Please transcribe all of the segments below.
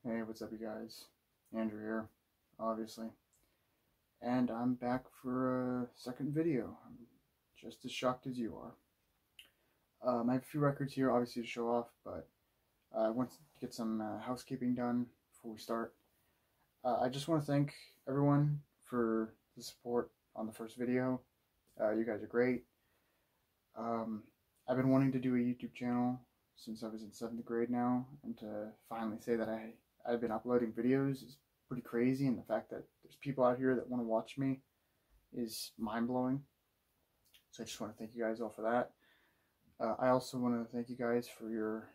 Hey, what's up, you guys? Andrew here, obviously. And I'm back for a second video. I'm just as shocked as you are. I have a few records here, obviously, to show off, but I want to get some housekeeping done before we start. I just want to thank everyone for the support on the first video. You guys are great. Um, I've been wanting to do a YouTube channel since I was in 7th grade now, and to finally say that I've been uploading videos is pretty crazy, and the fact that there's people out here that want to watch me is mind-blowing. So I just want to thank you guys all for that. I also want to thank you guys for your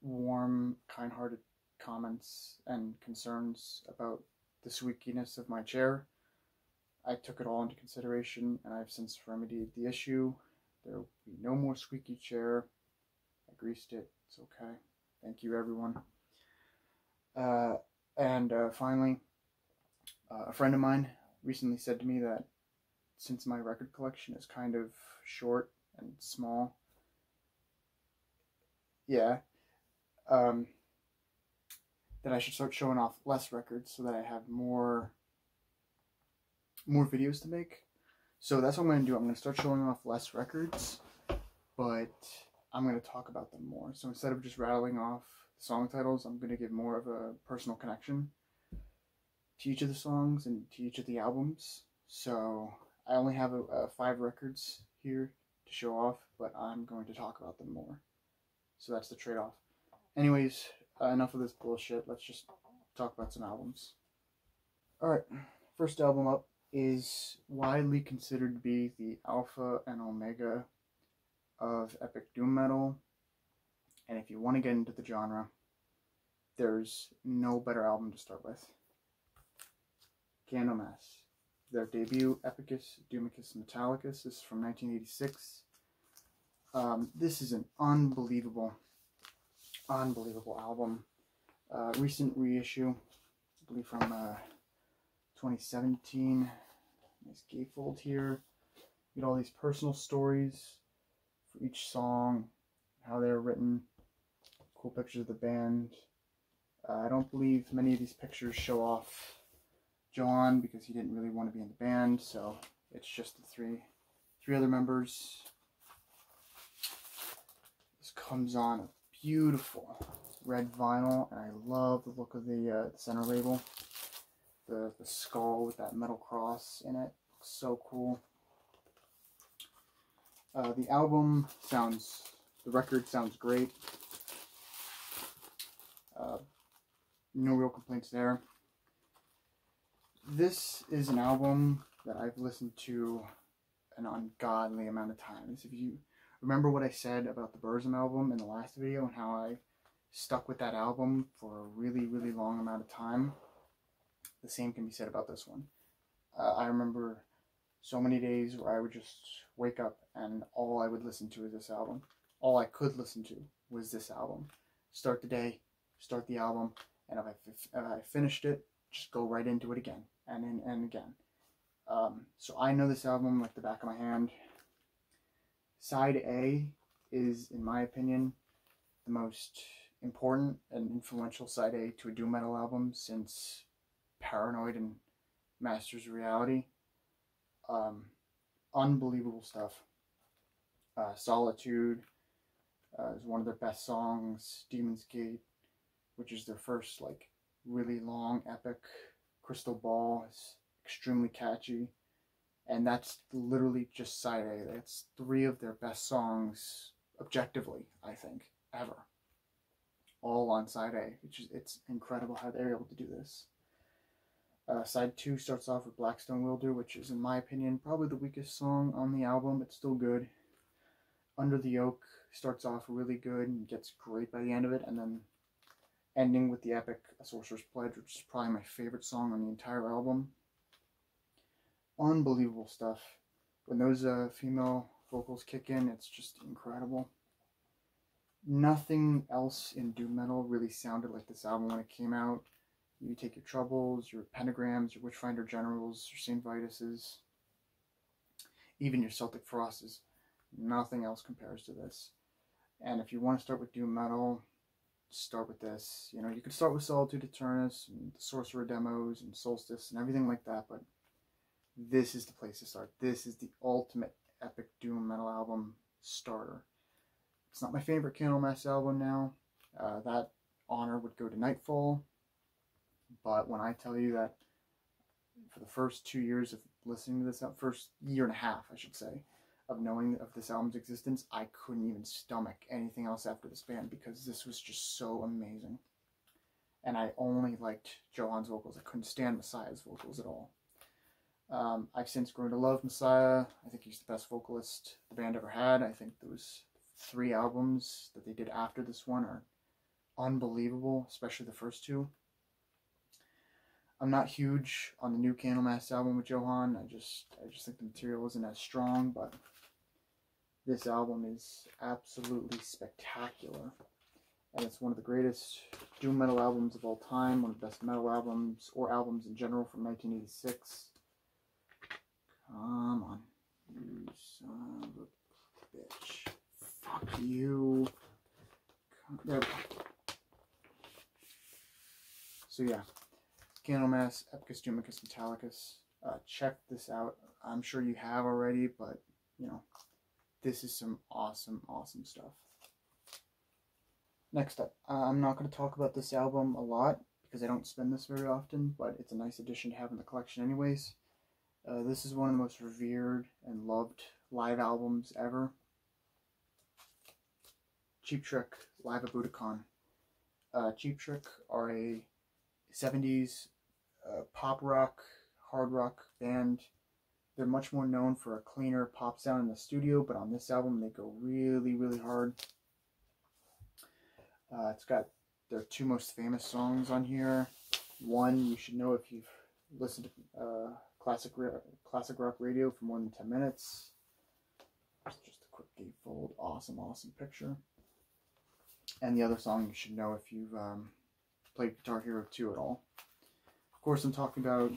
warm, kind-hearted comments and concerns about the squeakiness of my chair. I took it all into consideration, and I've since remedied the issue. There will be no more squeaky chair. I greased it. It's okay. Thank you, everyone. Finally, a friend of mine recently said to me that since my record collection is kind of short and small, that I should start showing off less records so that I have more videos to make. So that's what I'm going to do. I'm going to start showing off less records, but I'm going to talk about them more. So instead of just rattling off the song titles, I'm going to give more of a personal connection to each of the songs and to each of the albums. So I only have 5 records here to show off, but I'm going to talk about them more. So that's the trade-off. Anyways, enough of this bullshit. Let's just talk about some albums. Alright, first album up is widely considered to be the alpha and omega of epic doom metal. And if you want to get into the genre, there's no better album to start with. Candlemass. Their debut, Epicus Doomicus Metallicus, is from 1986. This is an unbelievable album. Recent reissue, I believe from 2017. Nice gatefold here. You get all these personal stories for each song, how they're written. Cool pictures of the band. I don't believe many of these pictures show off John because he didn't really want to be in the band, so it's just the three other members. This comes on a beautiful red vinyl, and I love the look of the center label. The skull with that metal cross in it. Looks so cool. The record sounds great. No real complaints there. This is an album that I've listened to an ungodly amount of times. If you remember what I said about the Burzum album in the last video and how I stuck with that album for a really, really long amount of time, the same can be said about this one. I remember so many days where I would just wake up and all I would listen to is this album. All I could listen to was this album. Start the day, start the album, and if I finished it, just go right into it again and again. So I know this album like the back of my hand. Side A is, in my opinion, the most important and influential side A to a doom metal album since Paranoid and Masters of Reality. Unbelievable stuff. Solitude is one of their best songs. Demon's Gate, which is their first like really long epic. Crystal Ball is extremely catchy, and that's literally just side A. That's 3 of their best songs objectively, I think, ever, all on side A, it's incredible how they're able to do this. Side 2 starts off with Blackstone Wilder, which is, in my opinion, probably the weakest song on the album. It's still good. Under the Yoke starts off really good and gets great by the end of it, and then ending with the epic A Sorcerer's Pledge, which is probably my favorite song on the entire album. Unbelievable stuff. When those female vocals kick in, it's just incredible. Nothing else in doom metal really sounded like this album when it came out. You take your Troubles, your Pentagrams, your Witchfinder Generals, your St. Vituses, even your Celtic Frostes. Nothing else compares to this. And if you want to start with doom metal, start with this. You know, you could start with Solitude Eternus and the Sorcerer demos and Solstice and everything like that, but this is the place to start. This is the ultimate epic doom metal album starter. It's not my favorite Candlemass album now. That honor would go to Nightfall. But when I tell you that for the first 2 years of listening to this, first year and a half, I should say, of knowing of this album's existence, I couldn't even stomach anything else after this band because this was just so amazing. And I only liked Johann's vocals. I couldn't stand Messiah's vocals at all. I've since grown to love Messiah. I think he's the best vocalist the band ever had. I think those 3 albums that they did after this one are unbelievable, especially the first 2. I'm not huge on the new Candlemass album with Johann. I just think the material isn't as strong, but this album is absolutely spectacular. And it's one of the greatest doom metal albums of all time, one of the best metal albums, or albums in general, from 1986. Come on, you son of a bitch. Fuck you. There we go. So yeah, Candlemass, Epicus, Doomicus, Metallicus. Check this out. I'm sure you have already, but, you know, this is some awesome, awesome stuff. Next up, I'm not going to talk about this album a lot, because I don't spend this very often, but it's a nice addition to have in the collection anyways. This is one of the most revered and loved live albums ever. Cheap Trick, live at Budokan. Cheap Trick are a 70s pop rock, hard rock band. They're much more known for a cleaner pop sound in the studio, but on this album they go really, really hard. It's got their 2 most famous songs on here. One you should know if you've listened to classic rock radio for more than 10 minutes. Just a quick gatefold, awesome, awesome picture. And the other song you should know if you've played Guitar Hero 2 at all. Of course, I'm talking about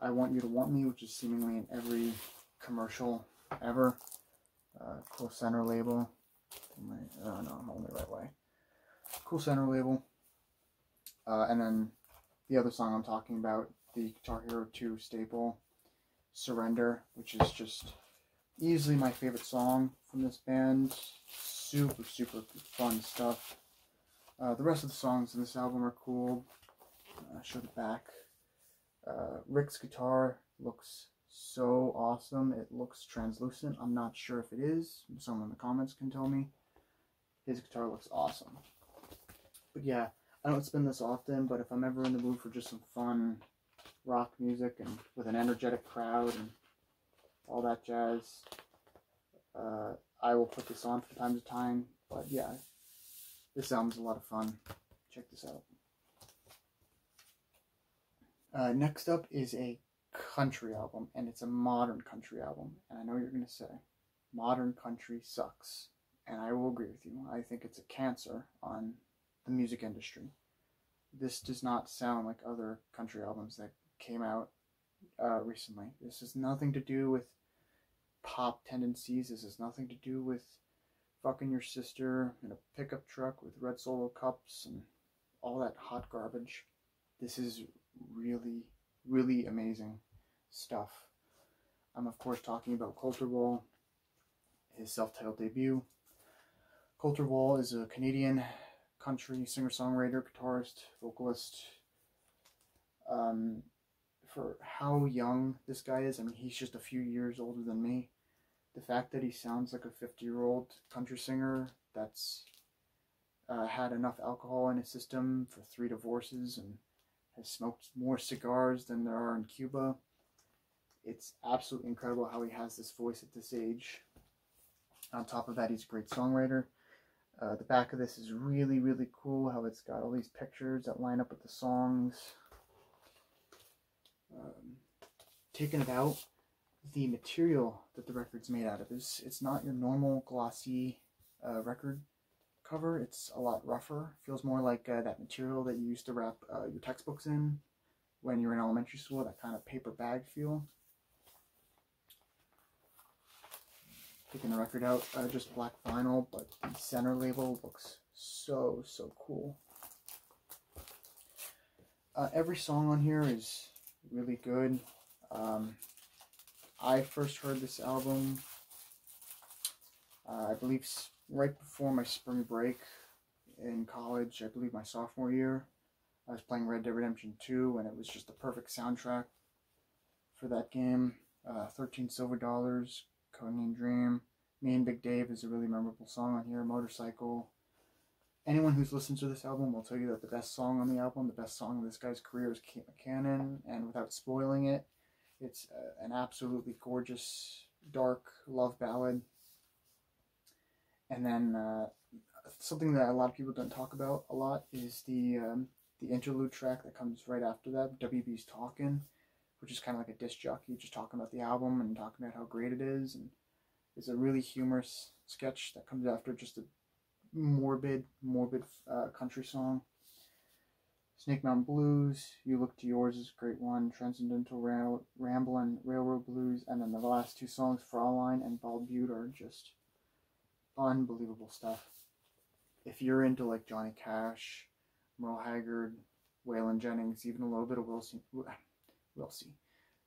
I Want You to Want Me, which is seemingly in every commercial ever. Cool Center label. No, I'm on the right way. Cool Center label. And then the other song I'm talking about, the Guitar Hero 2 staple, Surrender, which is just easily my favorite song from this band. Super, super fun stuff. The rest of the songs in this album are cool. Show the back. Rick's guitar looks so awesome. It looks translucent. I'm not sure if it is. Someone in the comments can tell me. His guitar looks awesome. But yeah, I don't spin this often, but if I'm ever in the mood for just some fun rock music and with an energetic crowd and all that jazz, I will put this on from time to time. But yeah, this album's a lot of fun. Check this out. Next up is a country album, and it's a modern country album. And I know you're going to say, modern country sucks. And I will agree with you. I think it's a cancer on the music industry. This does not sound like other country albums that came out recently. This has nothing to do with pop tendencies. This has nothing to do with fucking your sister in a pickup truck with red Solo cups and all that hot garbage. This is really, really amazing stuff. I'm of course talking about Colter Wall, his self-titled debut. Coulter Wall is a Canadian country singer-songwriter, guitarist, vocalist. For how young this guy is, I mean, he's just a few years older than me. The fact that he sounds like a 50-year-old country singer that's had enough alcohol in his system for 3 divorces and has smoked more cigars than there are in Cuba. It's absolutely incredible how he has this voice at this age. On top of that, he's a great songwriter. The back of this is really, really cool, how it's got all these pictures that line up with the songs. Taking it out, the material that the record's made out of is, it's not your normal glossy record cover. It's a lot rougher. Feels more like that material that you used to wrap your textbooks in when you were in elementary school, that kind of paper bag feel. Taking the record out, just black vinyl, but the center label looks so cool. Every song on here is really good. I first heard this album, I believe, right before my spring break in college. I believe my sophomore year. I was playing Red Dead Redemption 2, and it was just the perfect soundtrack for that game. 13 Silver Dollars, Codename Dream. Me and Big Dave is a really memorable song on here. Motorcycle. Anyone who's listened to this album will tell you that the best song on the album, the best song of this guy's career, is Canon, and without spoiling it, it's an absolutely gorgeous, dark love ballad. And then something that a lot of people don't talk about a lot is the interlude track that comes right after that, WB's Talkin', which is kind of like a disc jockey just talking about the album and talking about how great it is. And it's a really humorous sketch that comes after just a morbid country song. Snake Mountain Blues, You Look to Yours is a great one. Transcendental Ramblin' Railroad Blues, and then the last two songs, Fraulein and Bald Butte, are just unbelievable stuff. If you're into like Johnny Cash, Merle Haggard, Waylon Jennings, even a little bit of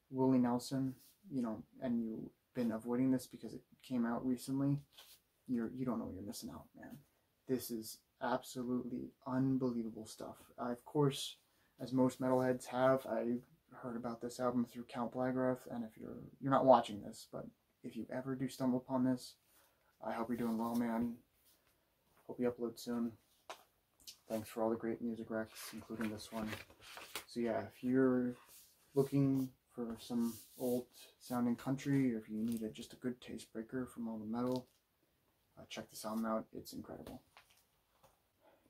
Willie Nelson, you know, and you've been avoiding this because it came out recently, you don't know what you're missing out, man. This is absolutely unbelievable stuff. Of course, as most metalheads have, I heard about this album through Count Blagrath, and if you're not watching this, but if you ever do stumble upon this, I hope you're doing well, man. Hope you upload soon. Thanks for all the great music recs, including this one. So yeah, if you're looking for some old sounding country, or if you need just a good taste breaker from all the metal, check this album out. It's incredible.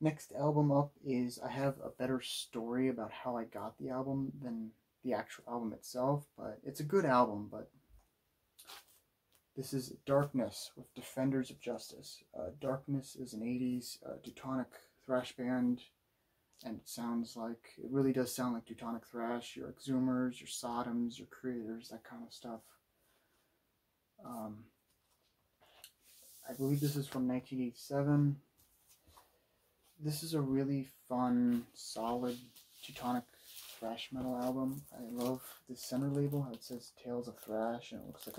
Next album up is, I have a better story about how I got the album than the actual album itself, but it's a good album. But this is Darkness with Defenders of Justice. Darkness is an 80s Teutonic thrash band, and it really does sound like Teutonic thrash. Your Exhumers, your Sodoms, your Creators, that kind of stuff. I believe this is from 1987. This is a really fun, solid Teutonic thrash metal album. I love this center label, how it says Tales of Thrash, and it looks like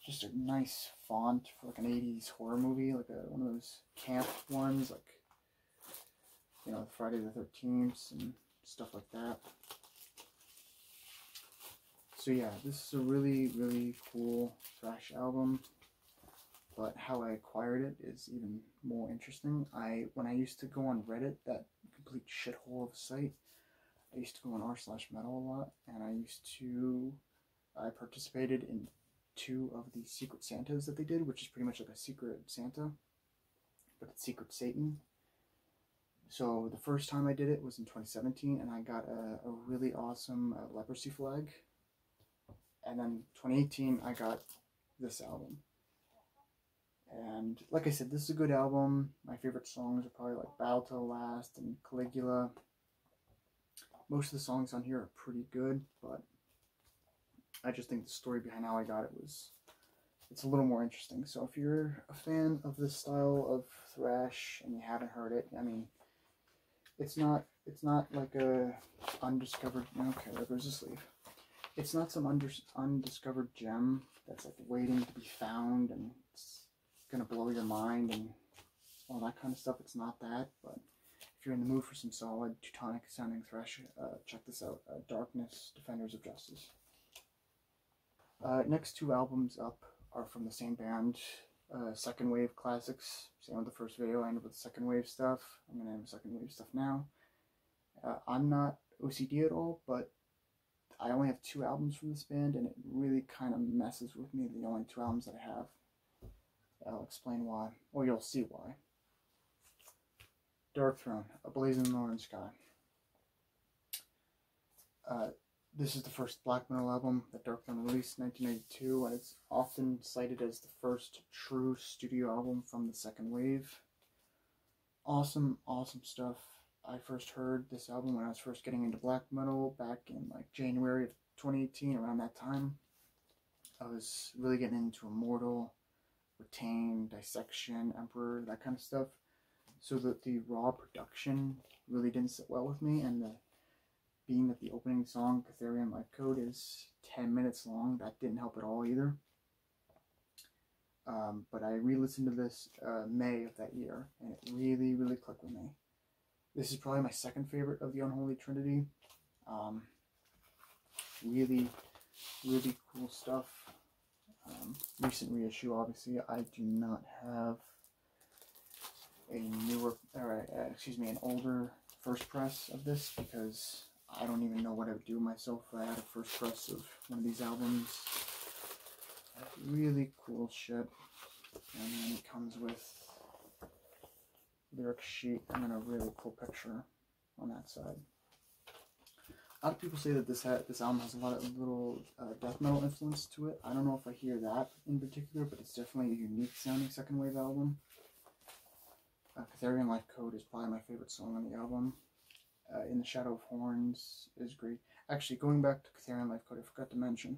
just a nice font for like an 80s horror movie, like one of those camp ones, like, you know, Friday the 13th and stuff like that. So yeah, this is a really cool thrash album, but how I acquired it is even more interesting. When I used to go on Reddit, that complete shithole of a site, I used to go on r/metal a lot, and I participated in 2 of the Secret Santas that they did, which is pretty much like a Secret Santa, but it's Secret Satan. So the first time I did it was in 2017, and I got a really awesome leprosy flag. And then 2018, I got this album. And like I said, this is a good album. My favorite songs are probably like Battle to the Last and Caligula. Most of the songs on here are pretty good, but I just think the story behind how I got it it's a little more interesting. So if you're a fan of this style of thrash and you haven't heard it, I mean, it's not like a undiscovered, okay, there goes the sleeve. It's not some undiscovered gem that's like waiting to be found and it's gonna blow your mind and all that kind of stuff. It's not that, but if you're in the mood for some solid Teutonic sounding thrash, check this out. Darkness, Defenders of Justice. Next 2 albums up are from the same band, Second Wave Classics. Same with the first video, I ended with the second wave stuff. I'm gonna end with second wave stuff now. I'm not OCD at all, but I only have 2 albums from this band, and it really kind of messes with me, the only 2 albums that I have. I'll explain why, or you'll see why. Darkthrone, A Blazing Northern Sky. This is the first black metal album that Darkthrone released in 1992, and it's often cited as the first true studio album from the second wave. Awesome stuff. I first heard this album when I was first getting into black metal back in like January of 2018, around that time. I was really getting into Immortal, Retain, Dissection, Emperor, that kind of stuff. So that the raw production really didn't sit well with me, and being that the opening song, Catherian Life Code, is 10 minutes long, that didn't help at all either. But I re-listened to this May of that year, and it really, really clicked with me. This is probably my second favorite of the Unholy Trinity. Really, really cool stuff. Recent reissue, obviously. I do not have a newer, or an older first press of this, because I don't even know what I would do myself if I had a first press of one of these albums. Really cool shit. And then it comes with lyric sheet and then a really cool picture on that side. A lot of people say that this album has a lot of little death metal influence to it. I don't know if I hear that in particular, but it's definitely a unique sounding second wave album. Catherian Life Code is probably my favorite song on the album. In the Shadow of Horns is great. Actually, going back to Catherian Life Code, I forgot to mention,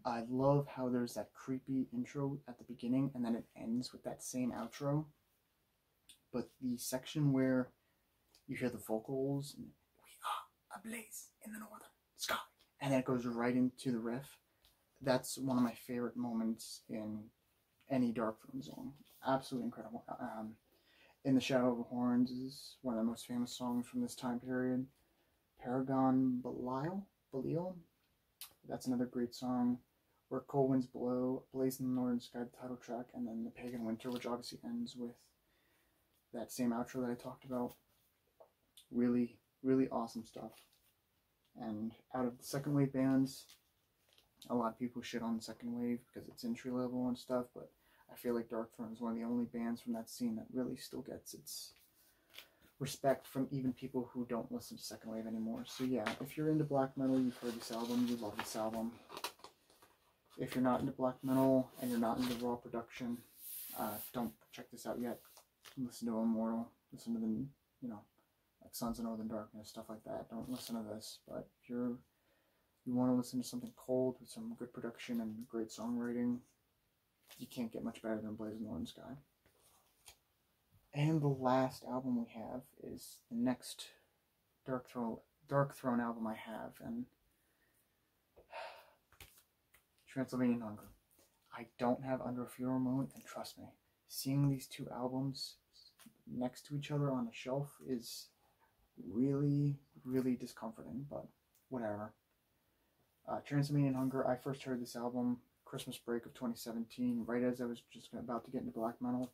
I love how there's that creepy intro at the beginning and then it ends with that same outro. But the section where you hear the vocals, and we are ablaze in the northern sky, and then it goes right into the riff, that's one of my favorite moments in any Darkthrone song. Absolutely incredible. In the Shadow of Horns is one of the most famous songs from this time period. Paragon Belial. That's another great song. Where Cold Winds Blow, Blaze in the Northern Sky, the title track, and then the Pagan Winter, which obviously ends with that same outro that I talked about. Really, really awesome stuff. And out of the second wave bands, a lot of people shit on the second wave because it's entry level and stuff, but I feel like Darkthrone is one of the only bands from that scene that really still gets its respect from even people who don't listen to second wave anymore. So yeah, if you're into black metal, you've heard this album, you love this album. If you're not into black metal and you're not into raw production, don't check this out yet. Listen to Immortal, listen to the, like Sons of Northern Darkness, stuff like that. Don't listen to this. But if you want to listen to something cold with some good production and great songwriting, you can't get much better than Blaze in the Northern Sky. And the last album we have is the next Darkthrone album I have, and Transylvanian Hunger. I don't have Under a Funeral Moon, and trust me, seeing these two albums next to each other on a shelf is really, really discomforting, but whatever. Transylvanian Hunger, I first heard this album Christmas break of 2017, right as I was just about to get into black metal.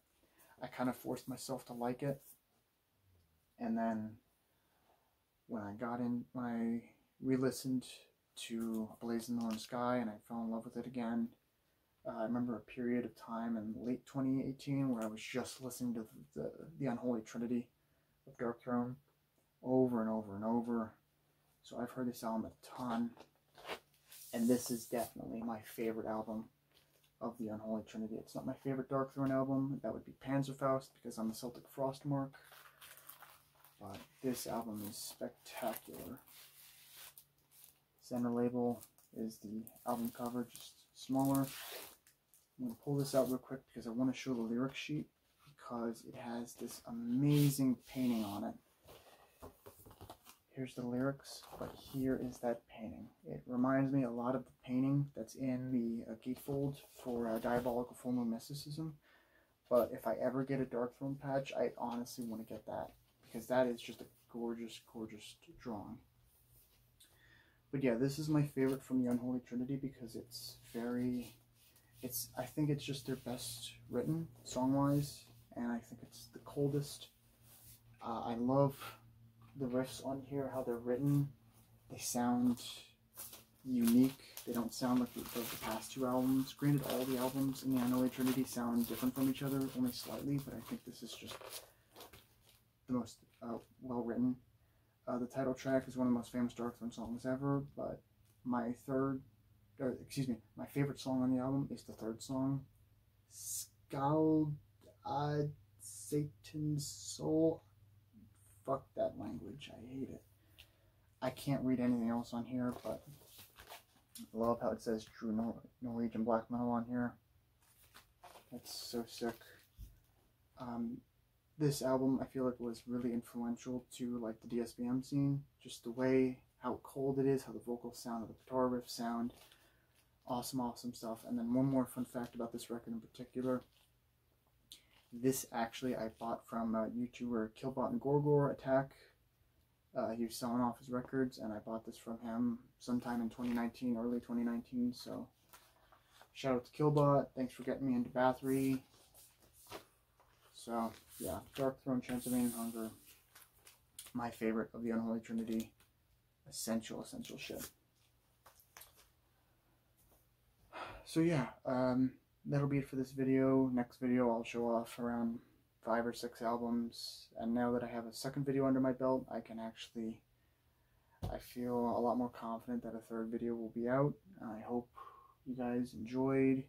I kind of forced myself to like it, and then when I re-listened to Blaze in the Northern Sky and I fell in love with it again. I remember a period of time in late 2018 where I was just listening to the Unholy Trinity of Darkthrone over and over and over. So I've heard this album a ton, and this is definitely my favorite album of the Unholy Trinity. It's not my favorite Darkthrone album. That would be Panzerfaust because I'm a Celtic Frostmark. But this album is spectacular. Center label is the album cover, just smaller. I'm going to pull this out real quick because I want to show the lyric sheet because it has this amazing painting on it. Here's the lyrics, but here is that painting. It reminds me a lot of the painting that's in the gatefold for Diabolical Full Moon Mysticism. But if I ever get a Darkthrone patch, I honestly want to get that because that is just a gorgeous, gorgeous drawing. But yeah, this is my favorite from the Unholy Trinity because I think it's just their best written, song-wise, and I think it's the coldest. I love the riffs on here, how they're written. They sound unique. They don't sound like the past two albums. Granted, all the albums in the Unholy Trinity sound different from each other, only slightly, but I think this is just the most well-written. The title track is one of the most famous Darkthrone songs ever, but my favorite song on the album is the third song, Scald ad Satan's Soul. Fuck that language, I hate it. I can't read anything else on here, but I love how it says true Norwegian black metal on here. That's so sick. This album, I feel like, was really influential to like the DSBM scene. Just the way, how cold it is, how the vocals sound, how the guitar riffs sound. Awesome stuff. And then one more fun fact about this record in particular. This actually I bought from YouTuber Killbot and Gorgor Attack. He was selling off his records, and I bought this from him sometime in 2019, early 2019. So shout out to Killbot. Thanks for getting me into Bathory. So yeah, Darkthrone, Transylvanian Hunger, my favorite of the Unholy Trinity. Essential shit. So yeah, that'll be it for this video. Next video I'll show off around 5 or 6 albums, and now that I have a second video under my belt, I feel a lot more confident that a third video will be out. I hope you guys enjoyed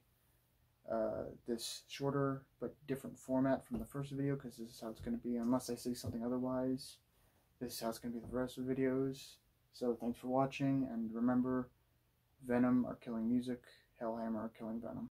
this shorter but different format from the first video, because this is how it's going to be unless I say something otherwise. This is how it's going to be the rest of the videos. So thanks for watching, and remember, Venom are killing music, Hellhammer are killing Venom.